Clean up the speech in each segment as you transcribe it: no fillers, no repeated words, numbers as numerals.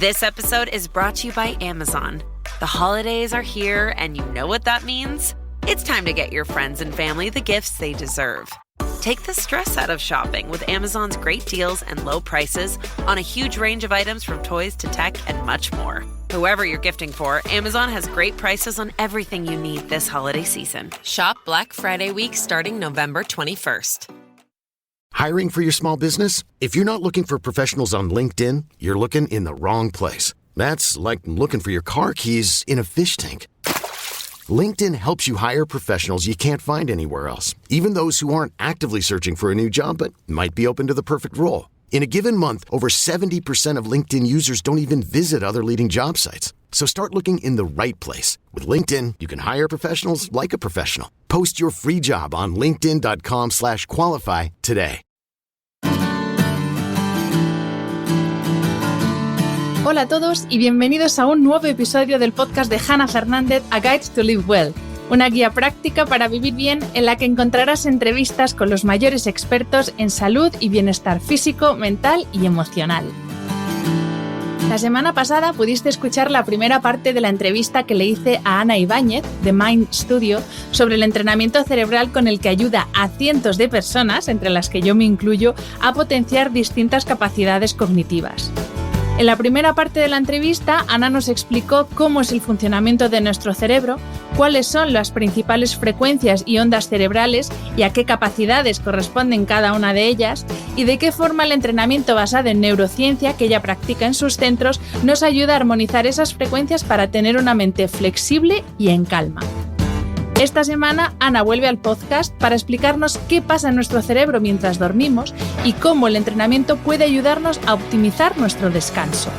This episode is brought to you by Amazon. The holidays are here, and you know what that means? It's time to get your friends and family the gifts they deserve. Take the stress out of shopping with Amazon's great deals and low prices on a huge range of items from toys to tech and much more. Whoever you're gifting for, Amazon has great prices on everything you need this holiday season. Shop Black Friday week starting November 21st. Hiring for your small business? If you're not looking for professionals on LinkedIn, you're looking in the wrong place. That's like looking for your car keys in a fish tank. LinkedIn helps you hire professionals you can't find anywhere else, even those who aren't actively searching for a new job but might be open to the perfect role. In a given month, over 70% of LinkedIn users don't even visit other leading job sites. So start looking in the right place. With LinkedIn, you can hire professionals like a professional. Post your free job on linkedin.com/qualify today. Hola a todos y bienvenidos a un nuevo episodio del podcast de Hannah Fernández, A Guide to Live Well, una guía práctica para vivir bien en la que encontrarás entrevistas con los mayores expertos en salud y bienestar físico, mental y emocional. La semana pasada pudiste escuchar la primera parte de la entrevista que le hice a Ana Ibáñez, de Mind Studio, sobre el entrenamiento cerebral con el que ayuda a cientos de personas, entre las que yo me incluyo, a potenciar distintas capacidades cognitivas. En la primera parte de la entrevista, Ana nos explicó cómo es el funcionamiento de nuestro cerebro, cuáles son las principales frecuencias y ondas cerebrales y a qué capacidades corresponden cada una de ellas, y de qué forma el entrenamiento basado en neurociencia que ella practica en sus centros nos ayuda a armonizar esas frecuencias para tener una mente flexible y en calma. Esta semana, Ana vuelve al podcast para explicarnos qué pasa en nuestro cerebro mientras dormimos y cómo el entrenamiento puede ayudarnos a optimizar nuestro descanso.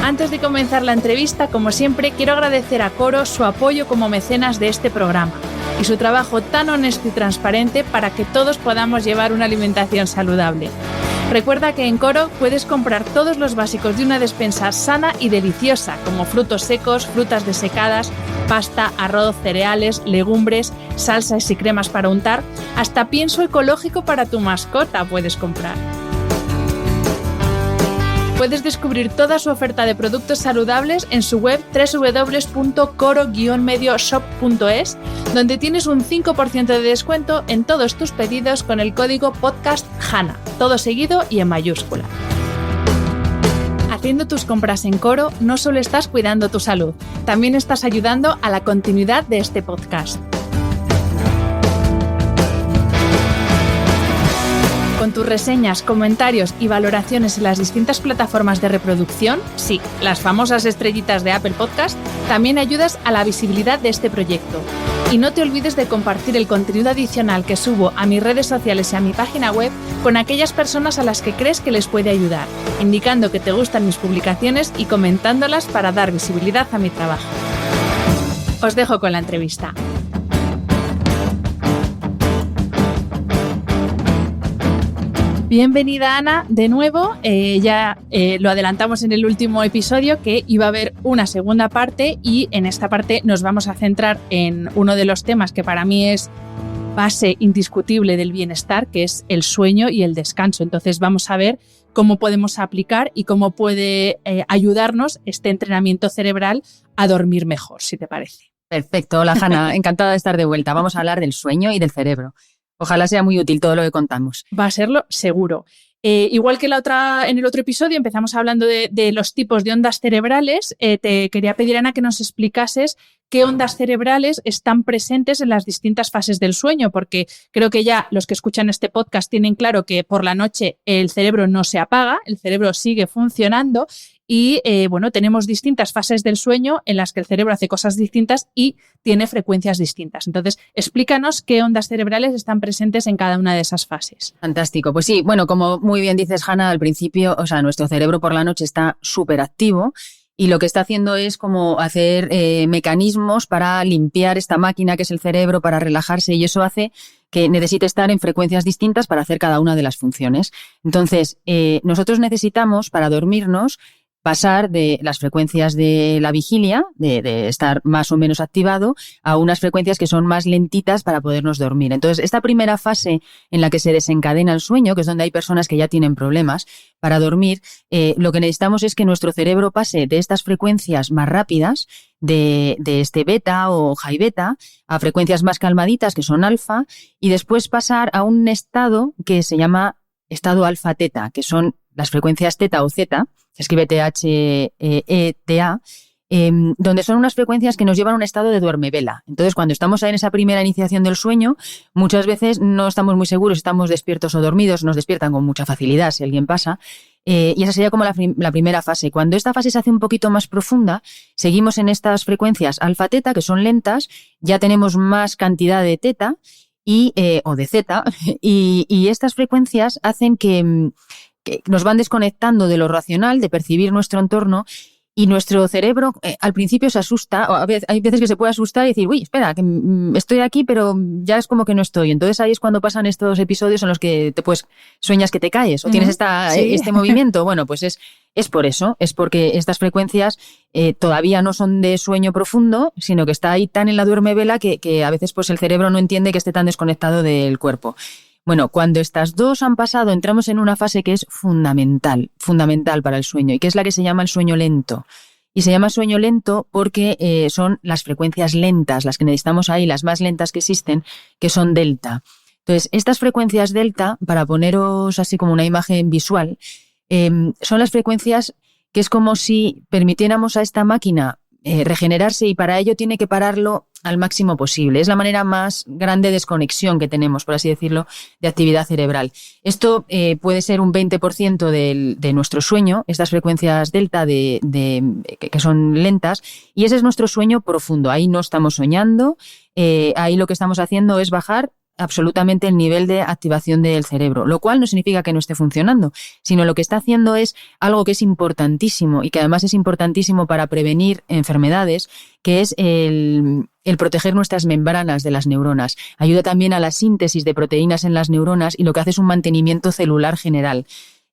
Antes de comenzar la entrevista, como siempre, quiero agradecer a Coro su apoyo como mecenas de este programa y su trabajo tan honesto y transparente para que todos podamos llevar una alimentación saludable. Recuerda que en Coro puedes comprar todos los básicos de una despensa sana y deliciosa, como frutos secos, frutas desecadas, pasta, arroz, cereales, legumbres, salsas y cremas para untar, hasta pienso ecológico para tu mascota puedes comprar. Puedes descubrir toda su oferta de productos saludables en su web www.coro-medioshop.es, donde tienes un 5% de descuento en todos tus pedidos con el código podcasthana, todo seguido y en mayúscula. Haciendo tus compras en Coro, no solo estás cuidando tu salud, también estás ayudando a la continuidad de este podcast. Con tus reseñas, comentarios y valoraciones en las distintas plataformas de reproducción, sí, las famosas estrellitas de Apple Podcast, también ayudas a la visibilidad de este proyecto. Y no te olvides de compartir el contenido adicional que subo a mis redes sociales y a mi página web con aquellas personas a las que crees que les puede ayudar, indicando que te gustan mis publicaciones y comentándolas para dar visibilidad a mi trabajo. Os dejo con la entrevista. Bienvenida, Ana, de nuevo. Lo adelantamos en el último episodio que iba a haber una segunda parte y en esta parte nos vamos a centrar en uno de los temas que para mí es base indiscutible del bienestar, que es el sueño y el descanso. Entonces vamos a ver cómo podemos aplicar y cómo puede ayudarnos este entrenamiento cerebral a dormir mejor, si te parece. Perfecto. Hola, Hannah. Encantada de estar de vuelta. Vamos a hablar del sueño y del cerebro. Ojalá sea muy útil todo lo que contamos. Va a serlo, seguro. Igual que en el otro episodio empezamos hablando de los tipos de ondas cerebrales, te quería pedir, Ana, que nos explicases qué ondas cerebrales están presentes en las distintas fases del sueño, porque creo que ya los que escuchan este podcast tienen claro que por la noche el cerebro no se apaga, el cerebro sigue funcionando y tenemos distintas fases del sueño en las que el cerebro hace cosas distintas y tiene frecuencias distintas. Entonces, explícanos qué ondas cerebrales están presentes en cada una de esas fases. Fantástico. Pues sí, como muy bien dices, Hannah, al principio, nuestro cerebro por la noche está súper activo y lo que está haciendo es como hacer mecanismos para limpiar esta máquina que es el cerebro, para relajarse, y eso hace que necesite estar en frecuencias distintas para hacer cada una de las funciones. Entonces, nosotros necesitamos, para dormirnos, pasar de las frecuencias de la vigilia, de estar más o menos activado, a unas frecuencias que son más lentitas para podernos dormir. Entonces, esta primera fase en la que se desencadena el sueño, que es donde hay personas que ya tienen problemas para dormir, lo que necesitamos es que nuestro cerebro pase de estas frecuencias más rápidas, de este beta o high beta, a frecuencias más calmaditas, que son alfa, y después pasar a un estado que se llama estado alfa-teta, que son las frecuencias teta o zeta, se escribe THETA, donde son unas frecuencias que nos llevan a un estado de duermevela. Entonces, cuando estamos en esa primera iniciación del sueño, muchas veces no estamos muy seguros si estamos despiertos o dormidos, nos despiertan con mucha facilidad si alguien pasa, y esa sería como la primera fase. Cuando esta fase se hace un poquito más profunda, seguimos en estas frecuencias alfa-teta, que son lentas, ya tenemos más cantidad de teta o de zeta, y estas frecuencias hacen que nos van desconectando de lo racional, de percibir nuestro entorno, y nuestro cerebro al principio se asusta, o hay veces que se puede asustar y decir, uy, espera, que estoy aquí, pero ya es como que no estoy. Entonces ahí es cuando pasan estos episodios en los que sueñas que te caes o tienes este movimiento. Bueno, pues es por eso, es porque estas frecuencias todavía no son de sueño profundo, sino que está ahí tan en la duermevela que a veces pues el cerebro no entiende que esté tan desconectado del cuerpo. Bueno, cuando estas dos han pasado, entramos en una fase que es fundamental para el sueño, y que es la que se llama el sueño lento. Y se llama sueño lento porque son las frecuencias lentas, las que necesitamos ahí, las más lentas que existen, que son delta. Entonces, estas frecuencias delta, para poneros así como una imagen visual, son las frecuencias que es como si permitiéramos a esta máquina regenerarse, y para ello tiene que pararlo al máximo posible. Es la manera más grande de desconexión que tenemos, por así decirlo, de actividad cerebral. Esto puede ser un 20% de nuestro sueño, estas frecuencias delta que son lentas, y ese es nuestro sueño profundo. Ahí no estamos soñando, ahí lo que estamos haciendo es bajar absolutamente el nivel de activación del cerebro, lo cual no significa que no esté funcionando, sino lo que está haciendo es algo que es importantísimo, y que además es importantísimo para prevenir enfermedades, que es el proteger nuestras membranas de las neuronas. Ayuda también a la síntesis de proteínas en las neuronas, y lo que hace es un mantenimiento celular general.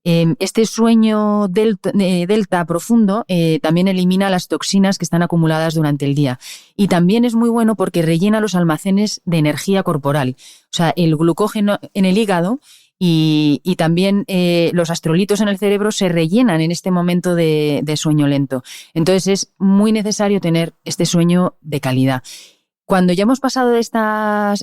Este sueño delta profundo también elimina las toxinas que están acumuladas durante el día, y también es muy bueno porque rellena los almacenes de energía corporal, o sea, el glucógeno en el hígado y también los astrolitos en el cerebro se rellenan en este momento de sueño lento. Entonces es muy necesario tener este sueño de calidad. Cuando ya hemos pasado de esta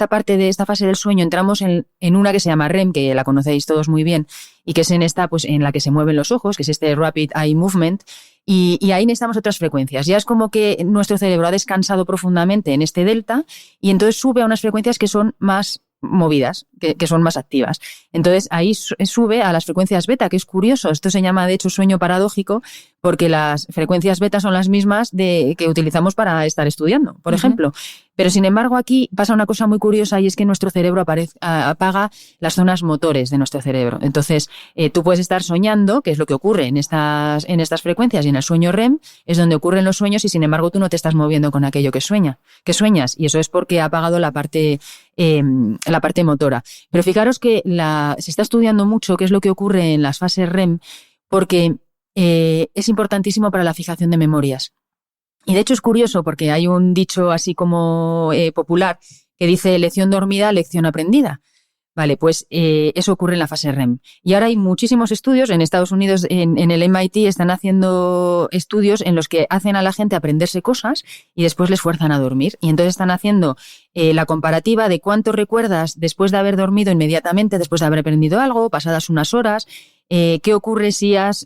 parte de esta fase del sueño, entramos en una que se llama REM, que la conocéis todos muy bien, y que es en esta, pues en la que se mueven los ojos, que es este Rapid Eye Movement, y ahí necesitamos otras frecuencias. Ya es como que nuestro cerebro ha descansado profundamente en este delta, y entonces sube a unas frecuencias que son más movidas, que son más activas. Entonces ahí sube a las frecuencias beta, que es curioso. Esto se llama de hecho sueño paradójico, porque las frecuencias beta son las mismas que utilizamos para estar estudiando, por ejemplo. Pero sin embargo aquí pasa una cosa muy curiosa, y es que nuestro cerebro apaga las zonas motores de nuestro cerebro. Entonces tú puedes estar soñando, que es lo que ocurre en estas frecuencias, y en el sueño REM es donde ocurren los sueños, y sin embargo tú no te estás moviendo con aquello que sueñas, y eso es porque ha apagado la parte motora. Pero fijaros que se está estudiando mucho qué es lo que ocurre en las fases REM, porque es importantísimo para la fijación de memorias. Y de hecho es curioso porque hay un dicho así como popular que dice lección dormida, lección aprendida. Vale, pues eso ocurre en la fase REM. Y ahora hay muchísimos estudios en Estados Unidos, en el MIT están haciendo estudios en los que hacen a la gente aprenderse cosas y después les fuerzan a dormir. Y entonces están haciendo la comparativa de cuánto recuerdas después de haber dormido inmediatamente, después de haber aprendido algo, pasadas unas horas. ¿Qué ocurre si has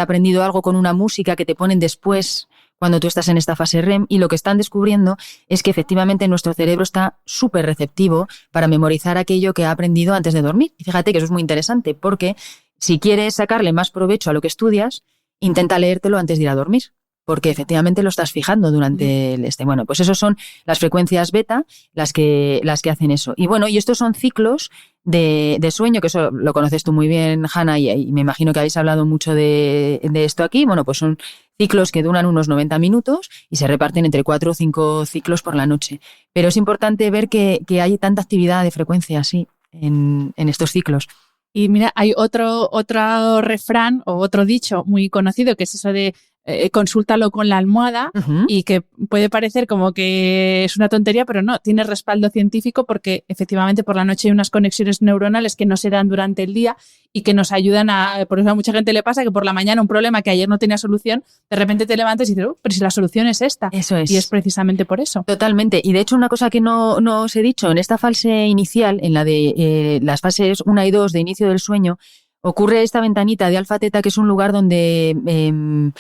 aprendido algo con una música que te ponen después cuando tú estás en esta fase REM? Y lo que están descubriendo es que efectivamente nuestro cerebro está súper receptivo para memorizar aquello que ha aprendido antes de dormir. Y fíjate que eso es muy interesante, porque si quieres sacarle más provecho a lo que estudias, intenta leértelo antes de ir a dormir, porque efectivamente lo estás fijando durante Bueno, pues esos son las frecuencias beta las que hacen eso. Y bueno, y estos son ciclos de sueño, que eso lo conoces tú muy bien, Hanna, y me imagino que habéis hablado mucho de esto aquí. Bueno, pues son ciclos que duran unos 90 minutos y se reparten entre 4 o 5 ciclos por la noche. Pero es importante ver que hay tanta actividad de frecuencia así en estos ciclos. Y mira, hay otro refrán o otro dicho muy conocido que es eso de consúltalo con la almohada, y que puede parecer como que es una tontería, pero no, tiene respaldo científico porque efectivamente por la noche hay unas conexiones neuronales que no se dan durante el día y que nos ayudan por eso a mucha gente le pasa que por la mañana un problema que ayer no tenía solución, de repente te levantas y dices, pero si la solución es esta. Eso es. Y es precisamente por eso. Totalmente. Y de hecho una cosa que no os he dicho, en esta fase inicial, en la de las fases 1 y 2 de inicio del sueño, ocurre esta ventanita de alfa-teta que es un lugar donde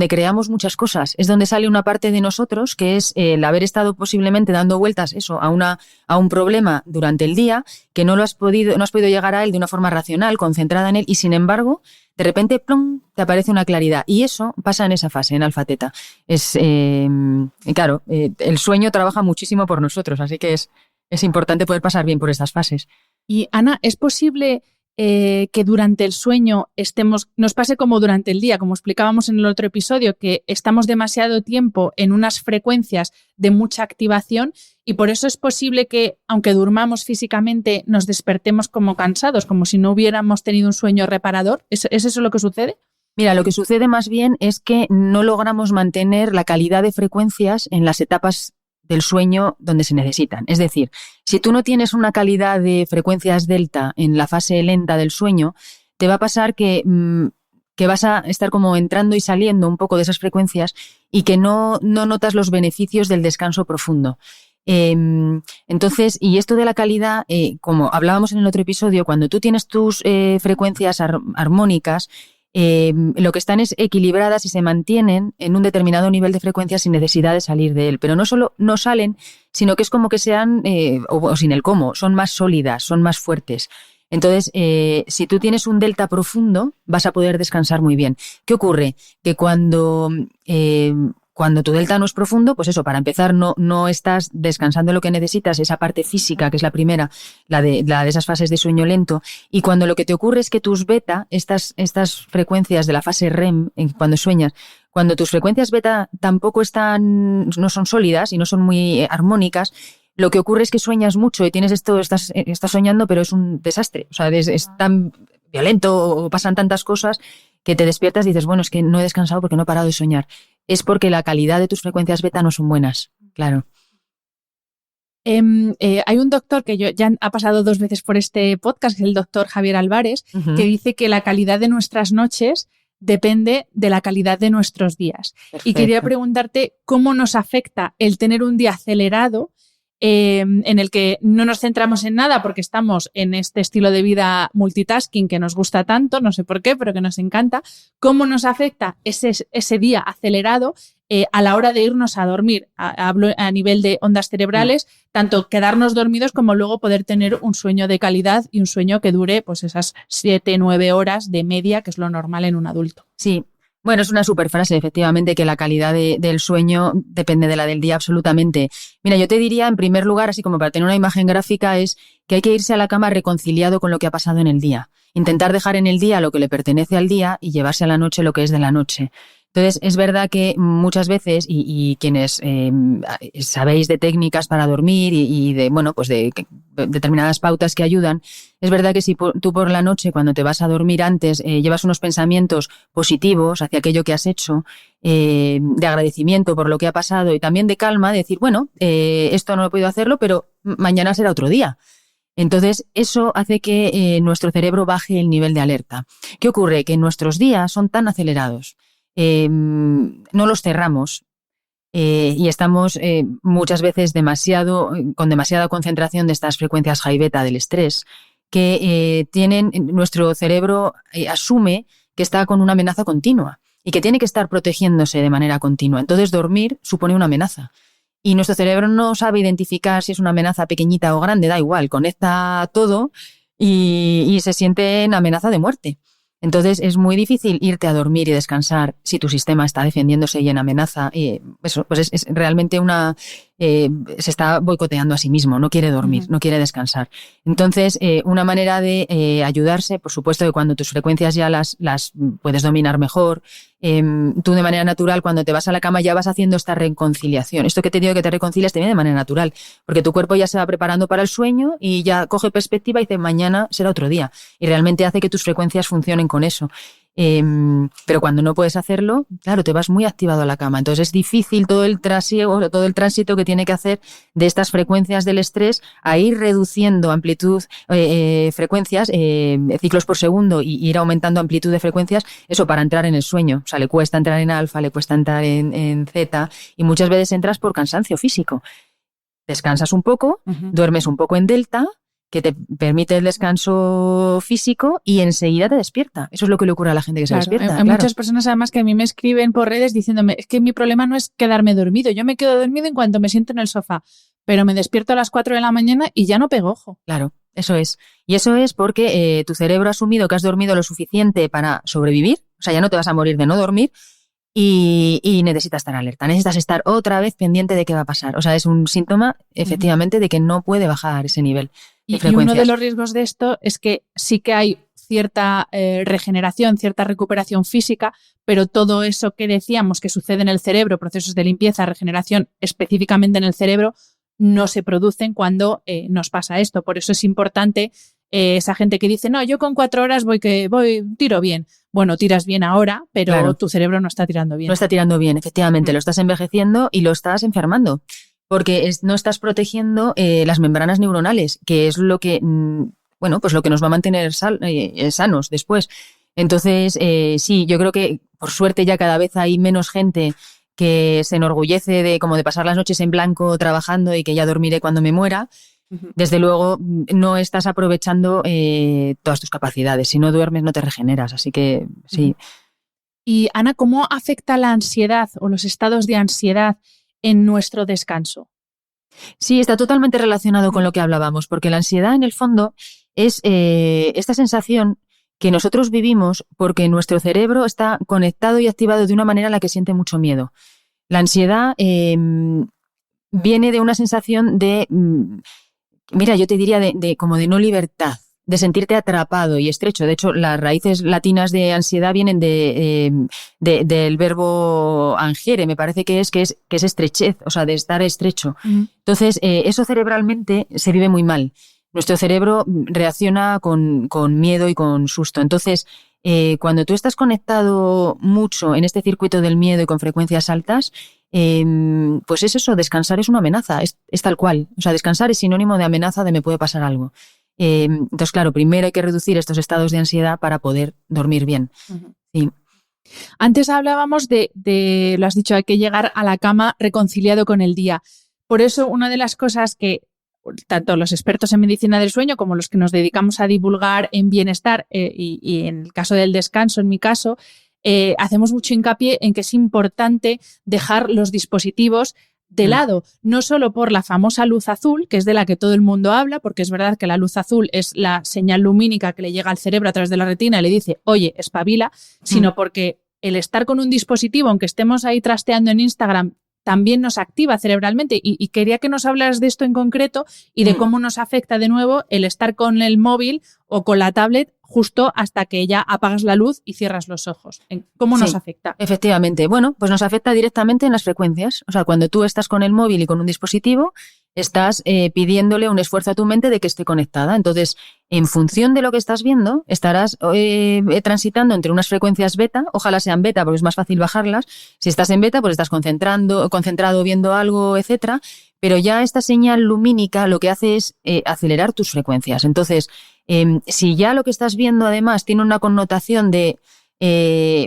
creamos muchas cosas. Es donde sale una parte de nosotros que es el haber estado posiblemente dando vueltas a un problema durante el día, que no has podido llegar a él de una forma racional, concentrada en él, y sin embargo, de repente, ¡plum!, te aparece una claridad. Y eso pasa en esa fase, en alfa-teta. Claro, el sueño trabaja muchísimo por nosotros, así que es importante poder pasar bien por estas fases. Y Ana, ¿es posible que durante el sueño nos pase como durante el día, como explicábamos en el otro episodio, que estamos demasiado tiempo en unas frecuencias de mucha activación y por eso es posible que, aunque durmamos físicamente, nos despertemos como cansados, como si no hubiéramos tenido un sueño reparador? ¿Es eso lo que sucede? Mira, lo que sucede más bien es que no logramos mantener la calidad de frecuencias en las etapas del sueño donde se necesitan. Es decir, si tú no tienes una calidad de frecuencias delta en la fase lenta del sueño, te va a pasar que vas a estar como entrando y saliendo un poco de esas frecuencias y que no notas los beneficios del descanso profundo. Entonces, y esto de la calidad, como hablábamos en el otro episodio, cuando tú tienes tus frecuencias armónicas, lo que están es equilibradas y se mantienen en un determinado nivel de frecuencia sin necesidad de salir de él. Pero no solo no salen, sino que es como que sean, o sin el cómo, son más sólidas, son más fuertes. Entonces, si tú tienes un delta profundo, vas a poder descansar muy bien. ¿Qué ocurre? Que cuando tu delta no es profundo, pues eso, para empezar, no estás descansando lo que necesitas, esa parte física, que es la primera, la de esas fases de sueño lento, y cuando lo que te ocurre es que tus beta, estas frecuencias de la fase REM, cuando sueñas, cuando tus frecuencias beta tampoco no son sólidas y no son muy armónicas, lo que ocurre es que sueñas mucho y tienes estás soñando, pero es un desastre. O sea, es tan violento o pasan tantas cosas que te despiertas y dices, bueno, es que no he descansado porque no he parado de soñar. Es porque la calidad de tus frecuencias beta no son buenas, claro. Hay un doctor que ya ha pasado 2 veces por este podcast, que es el doctor Javier Álvarez, que dice que la calidad de nuestras noches depende de la calidad de nuestros días. Perfecto. Y quería preguntarte cómo nos afecta el tener un día acelerado en el que no nos centramos en nada porque estamos en este estilo de vida multitasking que nos gusta tanto, no sé por qué, pero que nos encanta. ¿Cómo nos afecta ese día acelerado a la hora de irnos a dormir? Hablo a nivel de ondas cerebrales, tanto quedarnos dormidos como luego poder tener un sueño de calidad y un sueño que dure pues esas 7-9 horas de media, que es lo normal en un adulto. Sí. Bueno, es una súper frase, efectivamente, que la calidad del sueño depende de la del día absolutamente. Mira, yo te diría, en primer lugar, así como para tener una imagen gráfica, es que hay que irse a la cama reconciliado con lo que ha pasado en el día. Intentar dejar en el día lo que le pertenece al día y llevarse a la noche lo que es de la noche. Entonces, es verdad que muchas veces, y quienes sabéis de técnicas para dormir y de, bueno, pues de determinadas pautas que ayudan, es verdad que si tú por la noche, cuando te vas a dormir antes, llevas unos pensamientos positivos hacia aquello que has hecho, de agradecimiento por lo que ha pasado y también de calma, de decir, bueno, esto no he podido hacerlo, pero mañana será otro día. Entonces, eso hace que nuestro cerebro baje el nivel de alerta. ¿Qué ocurre? Que nuestros días son tan acelerados, no los cerramos y estamos muchas veces con demasiada concentración de estas frecuencias high beta del estrés que nuestro cerebro asume que está con una amenaza continua y que tiene que estar protegiéndose de manera continua. Entonces dormir supone una amenaza y nuestro cerebro no sabe identificar si es una amenaza pequeñita o grande, da igual, conecta todo y se siente en amenaza de muerte. Entonces es muy difícil irte a dormir y descansar si tu sistema está defendiéndose y en amenaza. Y eso pues es realmente se está boicoteando a sí mismo, no quiere dormir, no quiere descansar. Entonces, una manera de ayudarse, por supuesto que cuando tus frecuencias ya las puedes dominar mejor, tú de manera natural cuando te vas a la cama ya vas haciendo esta reconciliación. Esto que te digo que te reconcilias te viene de manera natural, porque tu cuerpo ya se va preparando para el sueño y ya coge perspectiva y dice mañana será otro día. Y realmente hace que tus frecuencias funcionen con eso. Pero cuando no puedes hacerlo, claro, te vas muy activado a la cama. Entonces es difícil todo el trasiego, todo el tránsito que tiene que hacer de estas frecuencias del estrés a ir reduciendo amplitud, frecuencias, ciclos por segundo y ir aumentando amplitud de frecuencias, eso para entrar en el sueño. O sea, le cuesta entrar en alfa, le cuesta entrar en zeta y muchas veces entras por cansancio físico. Descansas un poco, duermes un poco en delta, que te permite el descanso físico y enseguida te despierta. Eso es lo que le ocurre a la gente que se despierta. Hay muchas personas además que a mí me escriben por redes diciéndome es que mi problema no es quedarme dormido, yo me quedo dormido en cuanto me siento en el sofá, pero me despierto a las 4 de la mañana y ya no pego ojo. Claro, eso es. Y eso es porque tu cerebro ha asumido que has dormido lo suficiente para sobrevivir, o sea, ya no te vas a morir de no dormir, y necesitas estar alerta, necesitas estar otra vez pendiente de qué va a pasar. O sea, es un síntoma, efectivamente, de que no puede bajar ese nivel de frecuencias. Y uno de los riesgos de esto es que sí que hay cierta regeneración, cierta recuperación física, pero todo eso que decíamos que sucede en el cerebro, procesos de limpieza, regeneración específicamente en el cerebro, no se producen cuando nos pasa esto. Por eso es importante esa gente que dice, no, yo con 4 horas tiro bien. Bueno, tiras bien ahora, pero claro, tu cerebro no está tirando bien. No está tirando bien, efectivamente. Lo estás envejeciendo y lo estás enfermando. Porque no estás protegiendo las membranas neuronales, que es lo que, pues lo que nos va a mantener sanos después. Entonces, sí, yo creo que por suerte ya cada vez hay menos gente que se enorgullece de pasar las noches en blanco trabajando y que ya dormiré cuando me muera. Desde luego no estás aprovechando todas tus capacidades. Si no duermes no te regeneras, así que sí. Y Ana, ¿cómo afecta la ansiedad o los estados de ansiedad en nuestro descanso? Sí, está totalmente relacionado con lo que hablábamos, porque la ansiedad en el fondo es esta sensación que nosotros vivimos porque nuestro cerebro está conectado y activado de una manera en la que siente mucho miedo. La ansiedad viene de una sensación de... Mira, yo te diría como de no libertad, de sentirte atrapado y estrecho. De hecho, las raíces latinas de ansiedad vienen del verbo angere, me parece que es estrechez, o sea, de estar estrecho. Entonces, eso cerebralmente se vive muy mal. Nuestro cerebro reacciona con miedo y con susto. Entonces, cuando tú estás conectado mucho en este circuito del miedo y con frecuencias altas, pues es eso, descansar es una amenaza, es tal cual. O sea, descansar es sinónimo de amenaza de me puede pasar algo. Entonces, claro, primero hay que reducir estos estados de ansiedad para poder dormir bien. Sí. Antes hablábamos de, lo has dicho, hay que llegar a la cama reconciliado con el día. Por eso, una de las cosas que tanto los expertos en medicina del sueño como los que nos dedicamos a divulgar en bienestar y en el caso del descanso, en mi caso, hacemos mucho hincapié en que es importante dejar los dispositivos de lado, no solo por la famosa luz azul, que es de la que todo el mundo habla, porque es verdad que la luz azul es la señal lumínica que le llega al cerebro a través de la retina y le dice, oye, espabila, sino porque el estar con un dispositivo, aunque estemos ahí trasteando en Instagram, también nos activa cerebralmente y quería que nos hablaras de esto en concreto y de cómo nos afecta de nuevo el estar con el móvil o con la tablet justo hasta que ya apagas la luz y cierras los ojos. ¿Cómo nos afecta? Efectivamente. Bueno, pues nos afecta directamente en las frecuencias. O sea, cuando tú estás con el móvil y con un dispositivo, estás pidiéndole un esfuerzo a tu mente de que esté conectada. Entonces, en función de lo que estás viendo, estarás transitando entre unas frecuencias beta, ojalá sean beta porque es más fácil bajarlas. Si estás en beta, pues estás concentrado viendo algo, etcétera. Pero ya esta señal lumínica lo que hace es acelerar tus frecuencias. Entonces, si ya lo que estás viendo además tiene una connotación de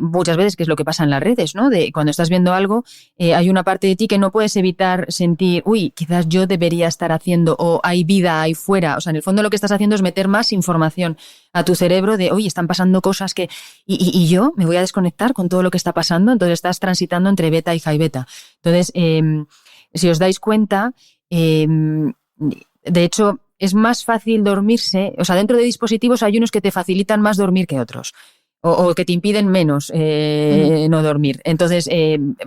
muchas veces, que es lo que pasa en las redes, ¿no? De cuando estás viendo algo, hay una parte de ti que no puedes evitar sentir, quizás yo debería estar haciendo, o hay vida ahí fuera. O sea, en el fondo lo que estás haciendo es meter más información a tu cerebro de, están pasando cosas que... Y yo me voy a desconectar con todo lo que está pasando. Entonces estás transitando entre beta y high beta. Entonces, si os dais cuenta, de hecho, es más fácil dormirse. O sea, dentro de dispositivos hay unos que te facilitan más dormir que otros. o que te impiden menos no dormir. Entonces,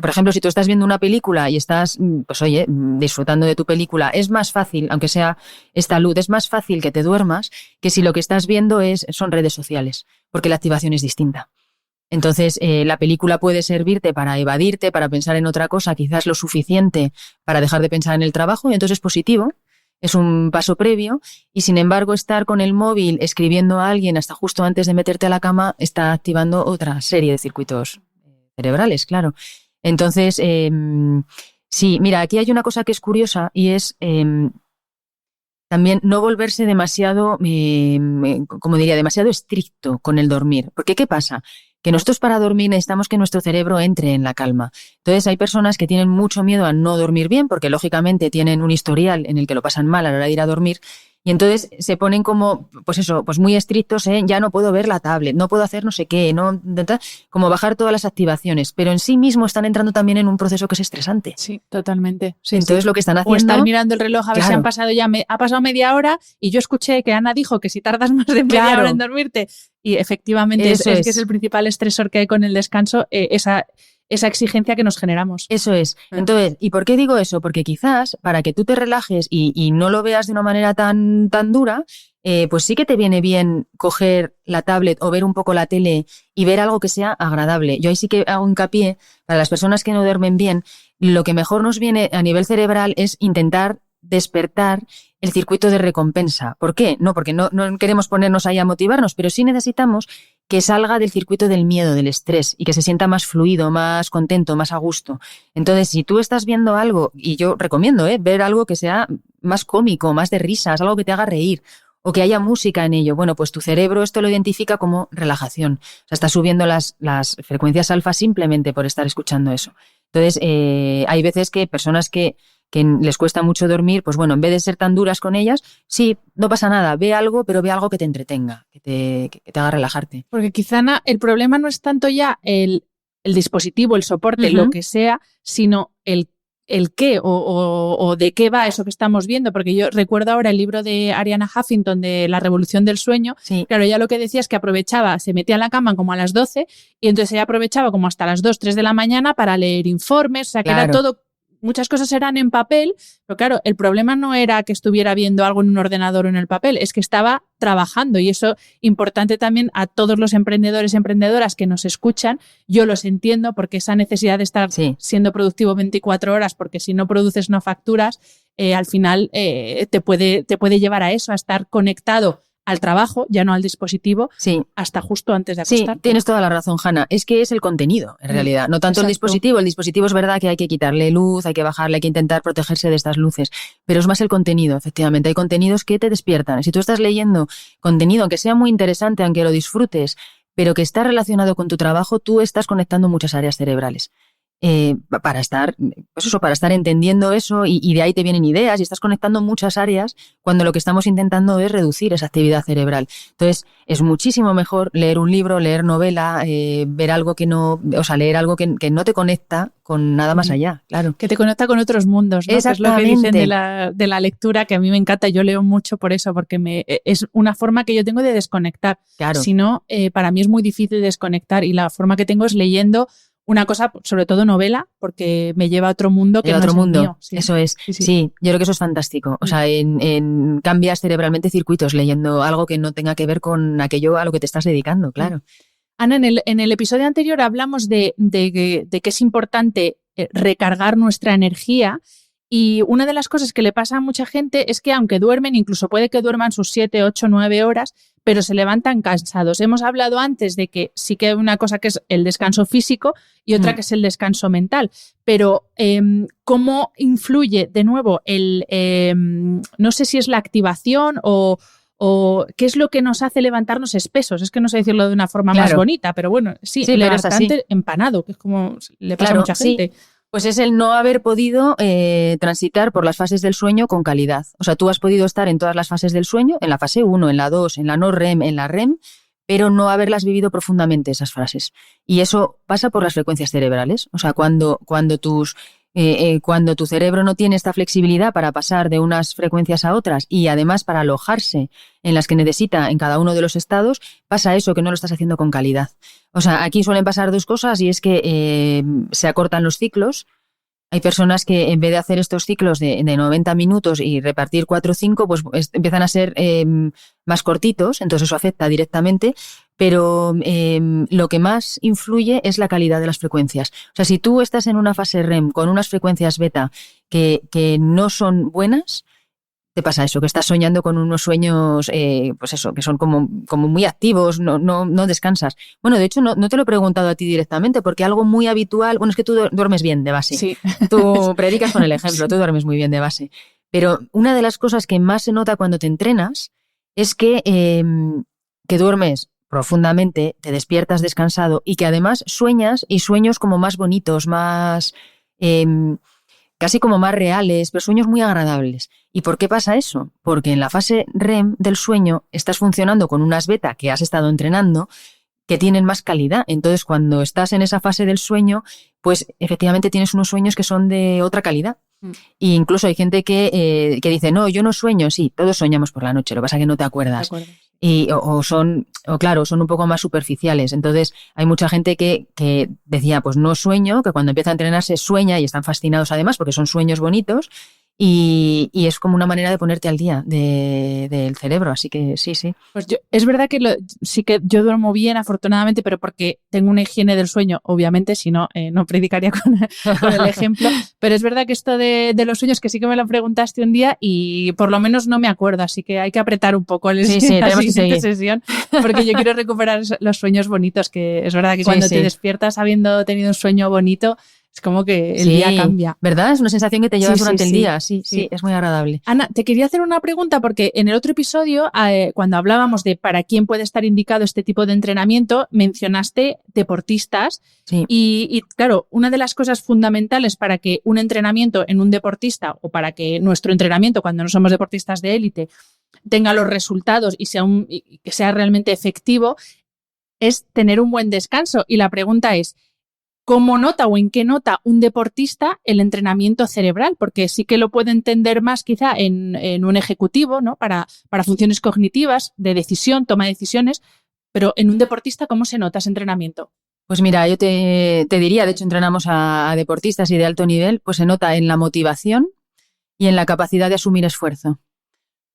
por ejemplo, si tú estás viendo una película y estás, pues oye, disfrutando de tu película, es más fácil, aunque sea esta luz, es más fácil que te duermas que si lo que estás viendo son redes sociales, porque la activación es distinta. Entonces, la película puede servirte para evadirte, para pensar en otra cosa, quizás lo suficiente para dejar de pensar en el trabajo, y entonces es positivo. Es un paso previo y, sin embargo, estar con el móvil escribiendo a alguien hasta justo antes de meterte a la cama está activando otra serie de circuitos cerebrales, claro. Entonces, sí, mira, aquí hay una cosa que es curiosa y es también no volverse demasiado, como diría, demasiado estricto con el dormir. Porque, ¿qué pasa? Que nosotros para dormir necesitamos que nuestro cerebro entre en la calma. Entonces hay personas que tienen mucho miedo a no dormir bien porque lógicamente tienen un historial en el que lo pasan mal a la hora de ir a dormir y entonces se ponen como, pues eso, pues muy estrictos, ya no puedo ver la tablet, no puedo hacer no sé qué, no, como bajar todas las activaciones, pero en sí mismo están entrando también en un proceso que es estresante. Sí, totalmente. Sí, entonces lo que están haciendo... O estar mirando el reloj a ver si han pasado ha pasado media hora y yo escuché que Ana dijo que si tardas más de media hora en dormirte, y efectivamente es que es el principal estresor que hay con el descanso, esa exigencia que nos generamos. Eso es. Entonces, ¿y por qué digo eso? Porque quizás para que tú te relajes y no lo veas de una manera tan dura, pues sí que te viene bien coger la tablet o ver un poco la tele y ver algo que sea agradable. Yo ahí sí que hago hincapié, para las personas que no duermen bien, lo que mejor nos viene a nivel cerebral es intentar despertar el circuito de recompensa. ¿Por qué? No, porque no queremos ponernos ahí a motivarnos, pero sí necesitamos que salga del circuito del miedo, del estrés, y que se sienta más fluido, más contento, más a gusto. Entonces, si tú estás viendo algo, y yo recomiendo ver algo que sea más cómico, más de risas, algo que te haga reír, o que haya música en ello, bueno, pues tu cerebro esto lo identifica como relajación. O sea, está subiendo las frecuencias alfa simplemente por estar escuchando eso. Entonces, hay veces que personas que les cuesta mucho dormir, pues bueno, en vez de ser tan duras con ellas, sí, no pasa nada, ve algo, pero ve algo que te entretenga, que te haga relajarte. Porque quizá, Ana, el problema no es tanto ya el dispositivo, el soporte, lo que sea, sino el qué o de qué va eso que estamos viendo, porque yo recuerdo ahora el libro de Arianna Huffington de La Revolución del Sueño. Sí. Claro, ella lo que decía es que aprovechaba, se metía en la cama como a las 12 y entonces ella aprovechaba como hasta las 2, 3 de la mañana para leer informes, o sea, que era todo. Muchas cosas eran en papel, pero claro, el problema no era que estuviera viendo algo en un ordenador o en el papel, es que estaba trabajando, y eso importante también a todos los emprendedores y emprendedoras que nos escuchan. Yo los entiendo, porque esa necesidad de estar siendo productivo 24 horas, porque si no produces no facturas, al final te puede llevar a eso, a estar conectado al trabajo, ya no al dispositivo, hasta justo antes de acostarte. Sí, tienes toda la razón, Hanna. Es que es el contenido, en realidad, no tanto el dispositivo. El dispositivo es verdad que hay que quitarle luz, hay que bajarle, hay que intentar protegerse de estas luces, pero es más el contenido, efectivamente. Hay contenidos que te despiertan. Si tú estás leyendo contenido, aunque sea muy interesante, aunque lo disfrutes, pero que está relacionado con tu trabajo, tú estás conectando muchas áreas cerebrales. Para estar entendiendo eso y de ahí te vienen ideas y estás conectando muchas áreas cuando lo que estamos intentando es reducir esa actividad cerebral. Entonces es muchísimo mejor leer un libro, leer novela, ver algo leer algo que no te conecta con nada más allá, claro. Que te conecta con otros mundos, ¿no? Que es lo que dicen de la lectura, que a mí me encanta. Yo leo mucho por eso, porque es una forma que yo tengo de desconectar. Claro. Si no, para mí es muy difícil desconectar, y la forma que tengo es leyendo una cosa, sobre todo novela, porque me lleva a otro mundo que no es el mío. Sí. Eso es. Sí, yo creo que eso es fantástico. O sea, cambias cerebralmente circuitos leyendo algo que no tenga que ver con aquello a lo que te estás dedicando, claro. Ana, en el episodio anterior hablamos de que es importante recargar nuestra energía, y una de las cosas que le pasa a mucha gente es que aunque duermen, incluso puede que duerman sus 7, 8, 9 horas, pero se levantan cansados. Hemos hablado antes de que sí que hay una cosa que es el descanso físico y otra que es el descanso mental, pero ¿cómo influye de nuevo no sé si es la activación o qué es lo que nos hace levantarnos espesos? Es que no sé decirlo de una forma más bonita, pero bueno, levantarte empanado, que es como le pasa a mucha gente. Pues es el no haber podido transitar por las fases del sueño con calidad. O sea, tú has podido estar en todas las fases del sueño, en la fase 1, en la 2, en la no REM, en la REM, pero no haberlas vivido profundamente esas fases. Y eso pasa por las frecuencias cerebrales. O sea, cuando tus Cuando tu cerebro no tiene esta flexibilidad para pasar de unas frecuencias a otras y además para alojarse en las que necesita en cada uno de los estados, pasa eso, que no lo estás haciendo con calidad. O sea, aquí suelen pasar dos cosas y es que se acortan los ciclos. Hay personas que en vez de hacer estos ciclos de 90 minutos y repartir 4 o 5, pues empiezan a ser más cortitos, entonces eso afecta directamente, pero lo que más influye es la calidad de las frecuencias. O sea, si tú estás en una fase REM con unas frecuencias beta que no son buenas, te pasa eso, que estás soñando con unos sueños, pues eso, que son como muy activos, no descansas. Bueno, de hecho, no te lo he preguntado a ti directamente, porque algo muy habitual, bueno, es que tú duermes bien de base. Sí. Tú predicas con el ejemplo, tú duermes muy bien de base. Pero una de las cosas que más se nota cuando te entrenas es que duermes profundamente, te despiertas descansado y que además sueñas y sueños como más bonitos, más casi como más reales, pero sueños muy agradables. ¿Y por qué pasa eso? Porque en la fase REM del sueño estás funcionando con unas beta que has estado entrenando que tienen más calidad. Entonces, cuando estás en esa fase del sueño, pues efectivamente tienes unos sueños que son de otra calidad. Y incluso hay gente que dice, no, yo no sueño. Sí, todos soñamos por la noche, lo que pasa es que no te acuerdas. Son un poco más superficiales. Entonces, hay mucha gente que decía, pues no sueño, que cuando empieza a entrenarse sueña y están fascinados además porque son sueños bonitos y es como una manera de ponerte al día del cerebro. Así que sí. Pues es verdad que sí que yo duermo bien, afortunadamente, pero porque tengo una higiene del sueño, obviamente, si no, no predicaría con el ejemplo. Pero es verdad que esto de los sueños, que sí que me lo preguntaste un día y por lo menos no me acuerdo, así que hay que apretar un poco la siguiente sesión, porque yo quiero recuperar los sueños bonitos, que es verdad que cuando te despiertas habiendo tenido un sueño bonito, es como que el día cambia. ¿Verdad? Es una sensación que te llevas durante el día. Sí, es muy agradable. Ana, te quería hacer una pregunta porque en el otro episodio, cuando hablábamos de para quién puede estar indicado este tipo de entrenamiento, mencionaste deportistas. Sí. Y claro, una de las cosas fundamentales para que un entrenamiento en un deportista o para que nuestro entrenamiento, cuando no somos deportistas de élite, tenga los resultados y que sea realmente efectivo, es tener un buen descanso. Y la pregunta es, ¿cómo nota o en qué nota un deportista el entrenamiento cerebral? Porque sí que lo puede entender más quizá en un ejecutivo, ¿no? Para funciones cognitivas, de decisión, toma de decisiones, pero en un deportista, ¿cómo se nota ese entrenamiento? Pues mira, yo te diría, de hecho entrenamos a deportistas y de alto nivel, pues se nota en la motivación y en la capacidad de asumir esfuerzo.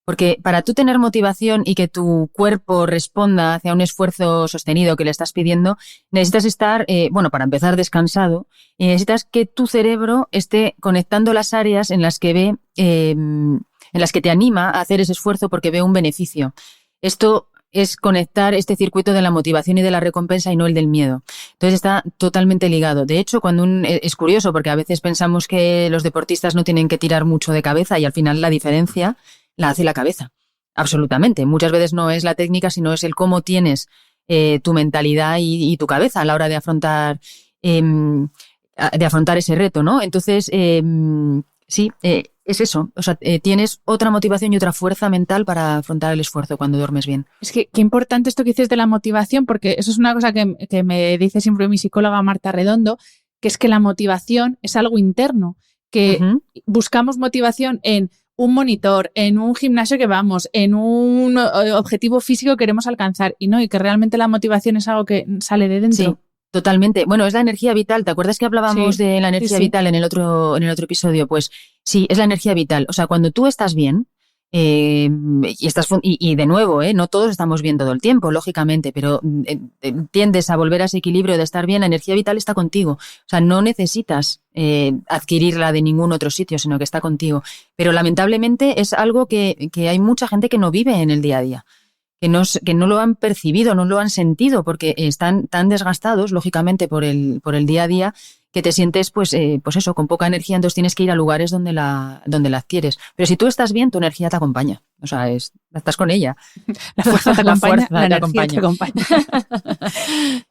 Porque para tú tener motivación y que tu cuerpo responda hacia un esfuerzo sostenido que le estás pidiendo, necesitas estar, para empezar, descansado, y necesitas que tu cerebro esté conectando las áreas en las que en las que te anima a hacer ese esfuerzo porque ve un beneficio. Esto es conectar este circuito de la motivación y de la recompensa y no el del miedo. Entonces está totalmente ligado. De hecho, es curioso porque a veces pensamos que los deportistas no tienen que tirar mucho de cabeza y al final la diferencia la hace la cabeza, absolutamente. Muchas veces no es la técnica, sino es el cómo tienes tu mentalidad y tu cabeza a la hora de afrontar ese reto, ¿no? Entonces, es eso. O sea, tienes otra motivación y otra fuerza mental para afrontar el esfuerzo cuando duermes bien. Es que qué importante esto que dices de la motivación, porque eso es una cosa que me dice siempre mi psicóloga Marta Redondo, que es que la motivación es algo interno, que buscamos motivación en un monitor, en un gimnasio que vamos, en un objetivo físico que queremos alcanzar y que realmente la motivación es algo que sale de dentro. Sí, totalmente. Bueno, es la energía vital. ¿Te acuerdas que hablábamos de la energía vital en el otro episodio? Pues sí, es la energía vital. O sea, cuando tú estás bien y de nuevo, no todos estamos bien todo el tiempo, lógicamente, pero tiendes a volver a ese equilibrio de estar bien, la energía vital está contigo. O sea, no necesitas adquirirla de ningún otro sitio, sino que está contigo. Pero lamentablemente es algo que hay mucha gente que no vive en el día a día, que no lo han percibido, no lo han sentido, porque están tan desgastados, lógicamente, por el día a día, que te sientes, pues eso, con poca energía, entonces tienes que ir a lugares donde la adquieres. Pero si tú estás bien, tu energía te acompaña. O sea, estás con ella. La fuerza te acompaña, la energía te acompaña.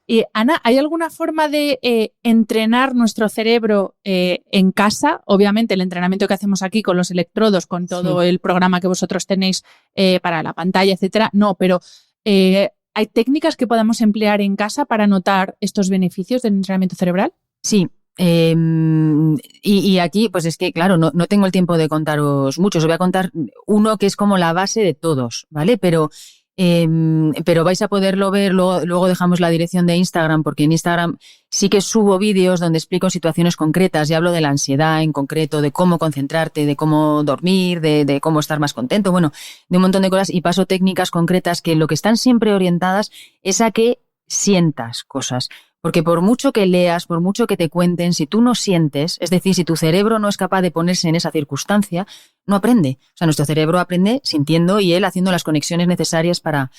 Y Ana, ¿hay alguna forma de entrenar nuestro cerebro en casa? Obviamente el entrenamiento que hacemos aquí con los electrodos, con todo el programa que vosotros tenéis para la pantalla, etcétera, no, pero ¿hay técnicas que podamos emplear en casa para notar estos beneficios del entrenamiento cerebral? Sí, Y aquí, pues es que, claro, no tengo el tiempo de contaros muchos. Os voy a contar uno que es como la base de todos, ¿vale? Pero vais a poderlo ver, luego dejamos la dirección de Instagram, porque en Instagram sí que subo vídeos donde explico situaciones concretas y hablo de la ansiedad en concreto, de cómo concentrarte, de cómo dormir, de cómo estar más contento, bueno, de un montón de cosas, y paso técnicas concretas que lo que están siempre orientadas es a que sientas cosas. Porque por mucho que leas, por mucho que te cuenten, si tú no sientes, es decir, si tu cerebro no es capaz de ponerse en esa circunstancia, no aprende. O sea, nuestro cerebro aprende sintiendo y él haciendo las conexiones necesarias para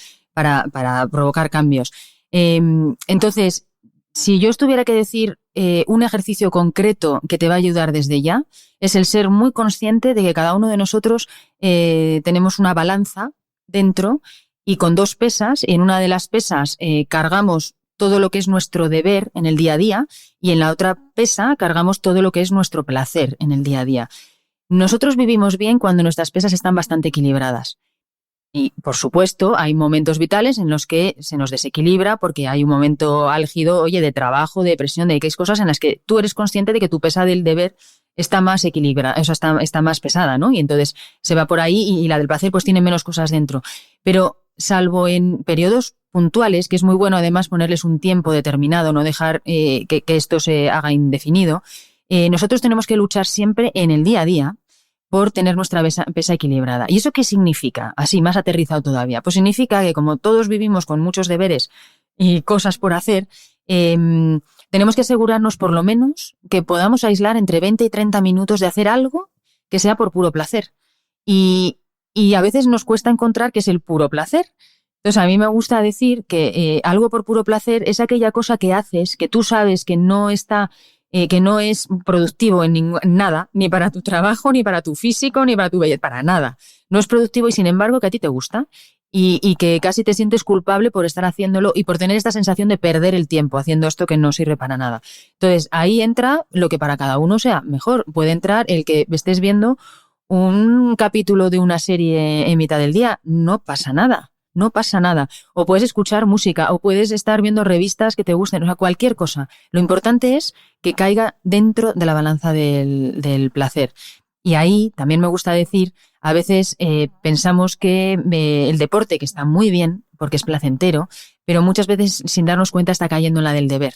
provocar cambios. Entonces, si yo tuviera que decir un ejercicio concreto que te va a ayudar desde ya, es el ser muy consciente de que cada uno de nosotros tenemos una balanza dentro y con 2 pesas, y en una de las pesas cargamos todo lo que es nuestro deber en el día a día y en la otra pesa cargamos todo lo que es nuestro placer en el día a día. Nosotros vivimos bien cuando nuestras pesas están bastante equilibradas. Y, por supuesto, hay momentos vitales en los que se nos desequilibra porque hay un momento álgido, oye, de trabajo, de presión, de que hay cosas en las que tú eres consciente de que tu pesa del deber está más equilibrada, o sea, está más pesada, ¿no? Y entonces se va por ahí y la del placer pues tiene menos cosas dentro. Pero salvo en periodos puntuales, que es muy bueno además ponerles un tiempo determinado, no dejar que esto se haga indefinido, nosotros tenemos que luchar siempre en el día a día por tener nuestra pesa equilibrada. ¿Y eso qué significa? Así, más aterrizado todavía. Pues significa que como todos vivimos con muchos deberes y cosas por hacer, tenemos que asegurarnos por lo menos que podamos aislar entre 20 y 30 minutos de hacer algo que sea por puro placer. Y a veces nos cuesta encontrar qué es el puro placer. Entonces, a mí me gusta decir que algo por puro placer es aquella cosa que haces, que tú sabes que no está, que no es productivo en nada, ni para tu trabajo, ni para tu físico, ni para tu belleza, para nada. No es productivo y, sin embargo, que a ti te gusta y que casi te sientes culpable por estar haciéndolo y por tener esta sensación de perder el tiempo haciendo esto que no sirve para nada. Entonces, ahí entra lo que para cada uno sea mejor. Puede entrar el que estés viendo un capítulo de una serie en mitad del día, no pasa nada. No pasa nada. O puedes escuchar música, o puedes estar viendo revistas que te gusten, o sea, cualquier cosa. Lo importante es que caiga dentro de la balanza del placer. Y ahí también me gusta decir, a veces pensamos que el deporte, que está muy bien, porque es placentero, pero muchas veces sin darnos cuenta está cayendo en la del deber.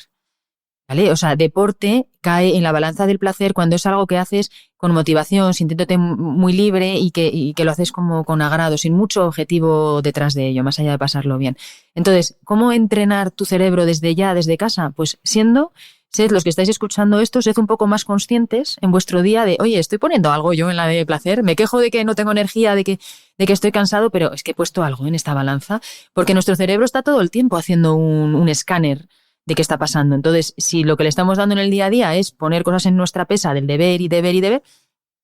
¿Vale? O sea, deporte cae en la balanza del placer cuando es algo que haces con motivación, sintiéndote muy libre y que lo haces como con agrado, sin mucho objetivo detrás de ello, más allá de pasarlo bien. Entonces, ¿cómo entrenar tu cerebro desde ya, desde casa? Pues sed los que estáis escuchando esto, sed un poco más conscientes en vuestro día de, oye, estoy poniendo algo yo en la de placer, me quejo de que no tengo energía, de que estoy cansado, pero es que he puesto algo en esta balanza, porque nuestro cerebro está todo el tiempo haciendo un escáner de qué está pasando. Entonces, si lo que le estamos dando en el día a día es poner cosas en nuestra pesa del deber y deber y deber,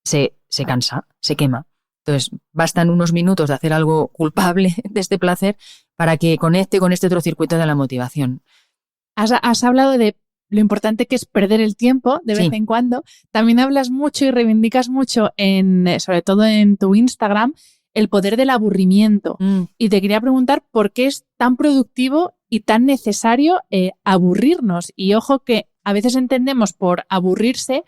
se cansa, se quema. Entonces, bastan unos minutos de hacer algo culpable de este placer para que conecte con este otro circuito de la motivación. Has hablado de lo importante que es perder el tiempo de vez en cuando. También hablas mucho y reivindicas mucho, sobre todo en tu Instagram, el poder del aburrimiento. Y te quería preguntar por qué es tan productivo y tan necesario aburrirnos. Y ojo que a veces entendemos por aburrirse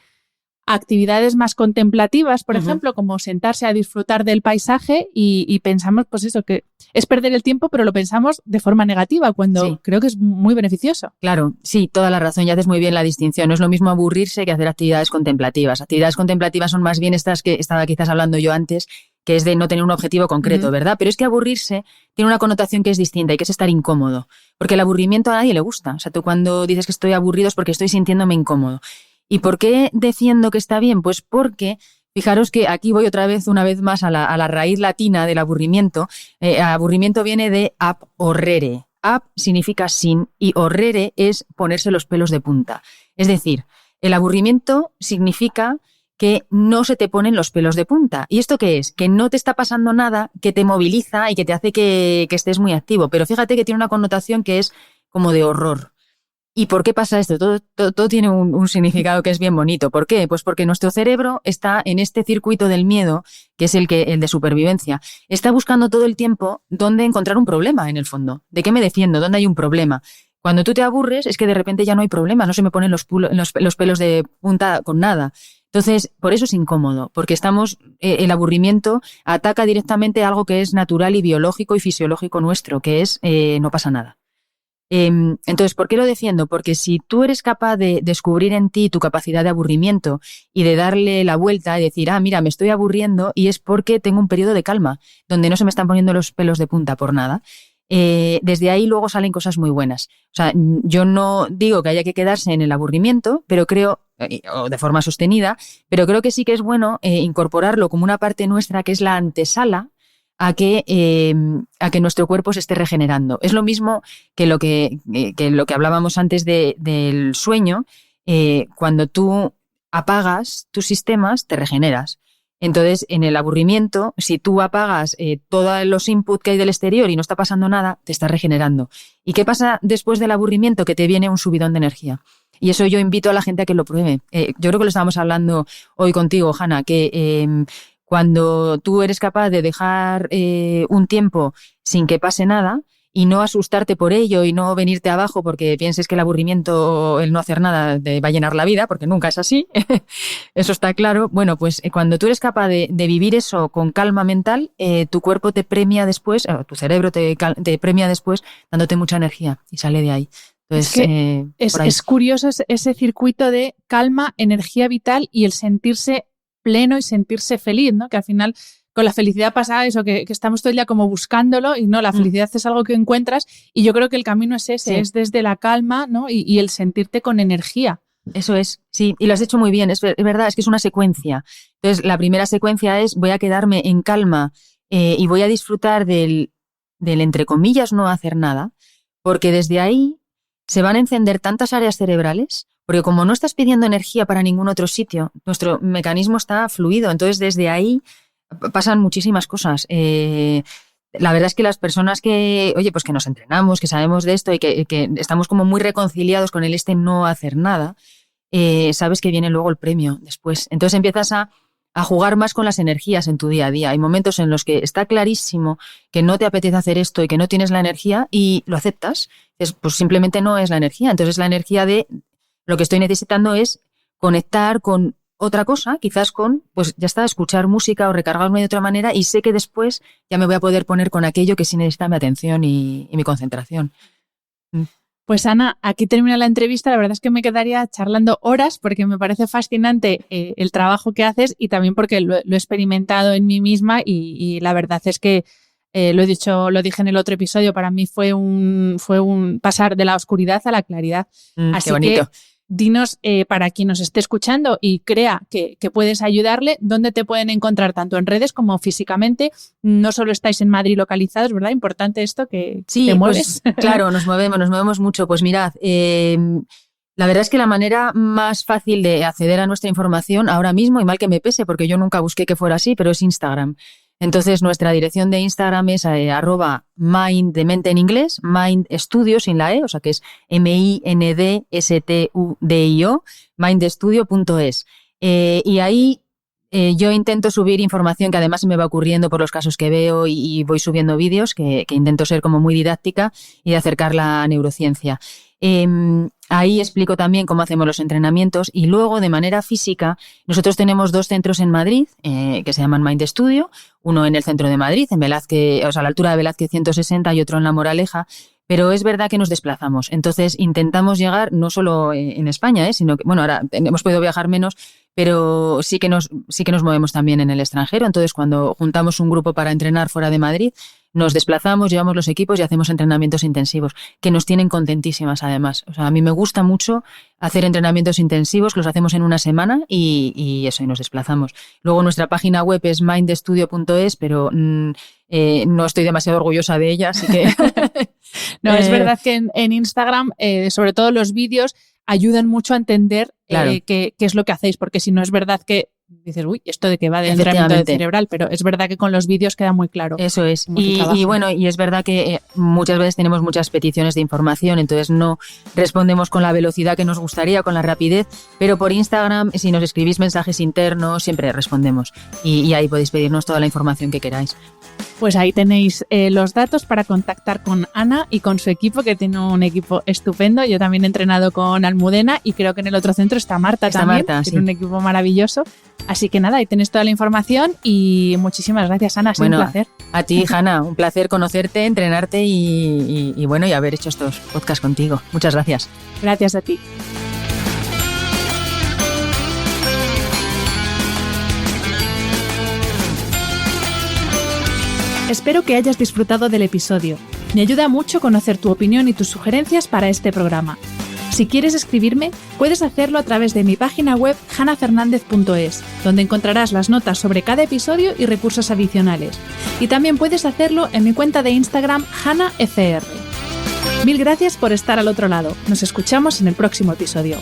actividades más contemplativas, por ejemplo, como sentarse a disfrutar del paisaje y pensamos, pues eso, que es perder el tiempo, pero lo pensamos de forma negativa, cuando creo que es muy beneficioso. Claro, sí, toda la razón, y haces muy bien la distinción. No es lo mismo aburrirse que hacer actividades contemplativas. Actividades contemplativas son más bien estas que estaba quizás hablando yo antes, que es de no tener un objetivo concreto, ¿verdad? Pero es que aburrirse tiene una connotación que es distinta y que es estar incómodo. Porque el aburrimiento a nadie le gusta. O sea, tú cuando dices que estoy aburrido es porque estoy sintiéndome incómodo. ¿Y por qué defiendo que está bien? Pues porque, fijaros que aquí voy una vez más a la raíz latina del aburrimiento. Aburrimiento viene de ab horrere. Ab significa sin y horrere es ponerse los pelos de punta. Es decir, el aburrimiento significa que no se te ponen los pelos de punta. ¿Y esto qué es? Que no te está pasando nada que te moviliza y que te hace que estés muy activo. Pero fíjate que tiene una connotación que es como de horror. ¿Y por qué pasa esto? Todo tiene un significado que es bien bonito. ¿Por qué? Pues porque nuestro cerebro está en este circuito del miedo, que es el de supervivencia. Está buscando todo el tiempo dónde encontrar un problema en el fondo. ¿De qué me defiendo? ¿Dónde hay un problema? Cuando tú te aburres es que de repente ya no hay problema, no se me ponen los pelos de punta con nada. Entonces, por eso es incómodo, porque el aburrimiento ataca directamente algo que es natural y biológico y fisiológico nuestro, que es no pasa nada. Entonces, ¿por qué lo defiendo? Porque si tú eres capaz de descubrir en ti tu capacidad de aburrimiento y de darle la vuelta y decir, mira, me estoy aburriendo y es porque tengo un periodo de calma, donde no se me están poniendo los pelos de punta por nada, desde ahí luego salen cosas muy buenas. O sea, yo no digo que haya que quedarse en el aburrimiento, pero creo, o de forma sostenida, pero creo que sí que es bueno incorporarlo como una parte nuestra que es la antesala a que nuestro cuerpo se esté regenerando. Es lo mismo que lo que hablábamos antes del sueño. Cuando tú apagas tus sistemas, te regeneras. Entonces, en el aburrimiento, si tú apagas todos los inputs que hay del exterior y no está pasando nada, te estás regenerando. ¿Y qué pasa después del aburrimiento? Que te viene un subidón de energía. Y eso yo invito a la gente a que lo pruebe. Yo creo que lo estábamos hablando hoy contigo, Hanna, que cuando tú eres capaz de dejar un tiempo sin que pase nada y no asustarte por ello y no venirte abajo porque pienses que el aburrimiento, el no hacer nada, te va a llenar la vida, porque nunca es así, eso está claro. Bueno, pues cuando tú eres capaz de vivir eso con calma mental, tu cuerpo te premia después, tu cerebro te premia después dándote mucha energía y sale de ahí. Entonces, es curioso ese circuito de calma, energía vital y el sentirse pleno y sentirse feliz, ¿no? Que al final con la felicidad pasa eso, que estamos todo el día como buscándolo y no, la felicidad es algo que encuentras y yo creo que el camino es ese, sí. Es desde la calma, ¿no? Y el sentirte con energía. Eso es, sí, y lo has hecho muy bien, es verdad, es que es una secuencia. Entonces, la primera secuencia es voy a quedarme en calma y voy a disfrutar del entre comillas no hacer nada, porque desde ahí se van a encender tantas áreas cerebrales, porque como no estás pidiendo energía para ningún otro sitio, nuestro mecanismo está fluido, entonces desde ahí pasan muchísimas cosas. La verdad es que las personas que nos entrenamos, que sabemos de esto y que estamos como muy reconciliados con el no hacer nada, sabes que viene luego el premio después. Entonces empiezas a jugar más con las energías en tu día a día. Hay momentos en los que está clarísimo que no te apetece hacer esto y que no tienes la energía y lo aceptas. Pues simplemente no es la energía. Entonces la energía de lo que estoy necesitando es conectar con otra cosa, quizás con, pues ya está, escuchar música o recargarme de otra manera y sé que después ya me voy a poder poner con aquello que sí necesita mi atención y mi concentración. Pues Ana, aquí termina la entrevista. La verdad es que me quedaría charlando horas porque me parece fascinante el trabajo que haces y también porque lo he experimentado en mí misma y la verdad es que lo dije en el otro episodio, para mí fue un pasar de la oscuridad a la claridad. Así qué bonito. Que dinos, para quien nos esté escuchando y crea que puedes ayudarle, ¿dónde te pueden encontrar tanto en redes como físicamente? No solo estáis en Madrid localizados, ¿verdad? Importante esto, que te mueves. Pues, claro, nos movemos mucho. Pues mirad, la verdad es que la manera más fácil de acceder a nuestra información ahora mismo, y mal que me pese porque yo nunca busqué que fuera así, pero es Instagram. Entonces nuestra dirección de Instagram es @mind de mente en inglés, Mind Studio sin la E, o sea que es MINDSTUDIO, mindstudio.es. Y ahí yo intento subir información que además se me va ocurriendo por los casos que veo y voy subiendo vídeos que intento ser como muy didáctica y de acercar la neurociencia. Ahí explico también cómo hacemos los entrenamientos y luego de manera física nosotros tenemos 2 centros en Madrid que se llaman Mind Studio, uno en el centro de Madrid, en Velázquez, o sea, a la altura de Velázquez 160 y otro en La Moraleja, pero es verdad que nos desplazamos. Entonces intentamos llegar no solo en España, sino que, bueno, ahora hemos podido viajar menos, pero sí que nos movemos también en el extranjero. Entonces cuando juntamos un grupo para entrenar fuera de Madrid, nos desplazamos, llevamos los equipos y hacemos entrenamientos intensivos, que nos tienen contentísimas además. O sea, a mí me gusta mucho hacer entrenamientos intensivos, los hacemos en una semana y nos desplazamos. Luego nuestra página web es mindstudio.es, pero no estoy demasiado orgullosa de ella, así que... No, es verdad que en Instagram, sobre todo los vídeos, ayudan mucho a entender claro. qué es lo que hacéis, porque si no es verdad que dices, uy, esto de que va de entrenamiento cerebral, pero es verdad que con los vídeos queda muy claro. Eso es. Y bueno, y es verdad que muchas veces tenemos muchas peticiones de información, entonces no respondemos con la velocidad que nos gustaría, con la rapidez, pero por Instagram, si nos escribís mensajes internos, siempre respondemos. Y ahí podéis pedirnos toda la información que queráis. Pues ahí tenéis los datos para contactar con Ana y con su equipo, que tiene un equipo estupendo. Yo también he entrenado con Almudena y creo que en el otro centro está Marta también. Marta, tiene un equipo maravilloso. Así que nada, ahí tenéis toda la información y muchísimas gracias, Ana. Ha sido un placer. A ti, Hanna, un placer conocerte, entrenarte y haber hecho estos podcasts contigo. Muchas gracias. Gracias a ti. Espero que hayas disfrutado del episodio. Me ayuda mucho conocer tu opinión y tus sugerencias para este programa. Si quieres escribirme, puedes hacerlo a través de mi página web hanafernandez.es, donde encontrarás las notas sobre cada episodio y recursos adicionales. Y también puedes hacerlo en mi cuenta de Instagram hanafr. Mil gracias por estar al otro lado. Nos escuchamos en el próximo episodio.